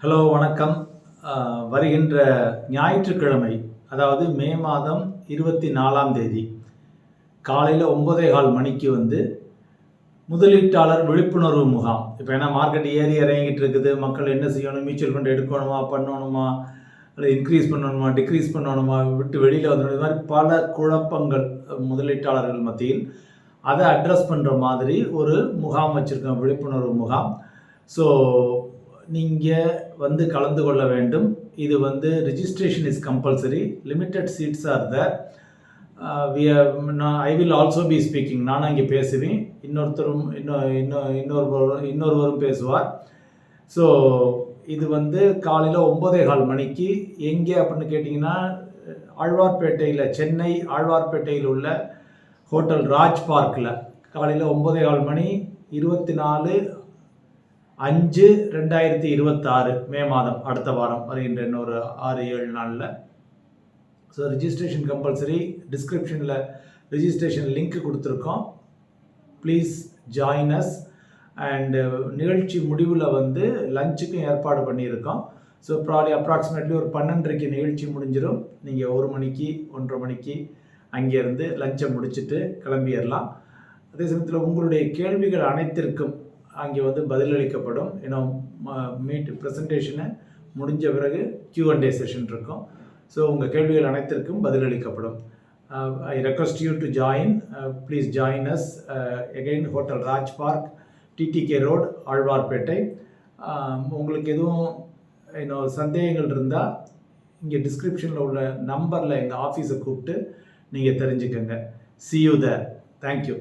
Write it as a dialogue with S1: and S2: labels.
S1: Hello வணக்கம். வருகின்ற ஞாயிற்றுக்கிழமை, அதாவது மே மாதம் 24ஆம் தேதி காலையில் 9:15 மணிக்கு முதலீட்டாளர் விழிப்புணர்வு முகாம். இப்போ ஏன்னா மார்க்கெட் ஏறி இறங்கிட்டு இருக்குது, மக்கள் என்ன செய்யணும், மியூச்சுவல் ஃபண்ட் எடுக்கணுமா, பண்ணணுமா, இல்லை இன்க்ரீஸ் பண்ணணுமா, டிக்ரீஸ் பண்ணணுமா, விட்டு வெளியில் வந்துடும், இது மாதிரி பல குழப்பங்கள் முதலீட்டாளர்கள் மத்தியில். அதை அட்ரஸ் பண்ணுற மாதிரி ஒரு முகாம் வச்சுருக்கோம், விழிப்புணர்வு முகாம். ஸோ நீங்கள் கலந்து கொள்ள வேண்டும். இது registration is compulsory. Limited seats are there. I will also be speaking. நானும் இங்கே பேசுவேன், இன்னொருவரும் பேசுவார். ஸோ இது காலையில் 9:15 மணிக்கு எங்கே அப்படின்னு கேட்டிங்கன்னா, ஆழ்வார்பேட்டையில், சென்னை ஆழ்வார்பேட்டையில் உள்ள ஹோட்டல் ராஜ் பார்க்கில் காலையில் 9:15 மணி, 24/5/2026 மே மாதம், அடுத்த வாரம் வருகின்ற இன்னொரு 6-7 நாளில். So registration compulsory. டிஸ்கிரிப்ஷனில் ரிஜிஸ்ட்ரேஷன் லிங்க் கொடுத்துருக்கோம். Please join as. அண்டு நிகழ்ச்சி முடிவில் லஞ்சுக்கும் ஏற்பாடு பண்ணியிருக்கோம். ஸோ அப்ராக்சிமேட்லி ஒரு 12:30க்கு நிகழ்ச்சி முடிஞ்சிடும். நீங்கள் 1 மணிக்கு 1:30 மணிக்கு அங்கேருந்து லஞ்சை முடிச்சுட்டு கிளம்பிடலாம். அதே சமயத்தில் உங்களுடைய கேள்விகள் அனைத்திற்கும் அங்கே பதிலளிக்கப்படும். மீட் ப்ரெசன்டேஷனை முடிஞ்ச பிறகு Q&A செஷன் இருக்கும். ஸோ உங்கள் கேள்விகள் அனைத்திற்கும் பதிலளிக்கப்படும். I request you to join. Please join us. Again hotel Raj park, TTK road, Alwarpet. உங்களுக்கு எதுவும் சந்தேகங்கள் இருந்தால் இங்கே டிஸ்கிரிப்ஷனில் உள்ள நம்பரில் எங்கள் ஆஃபீஸை கூப்பிட்டு நீங்கள் தெரிஞ்சுக்கோங்க. See you there. Thank you.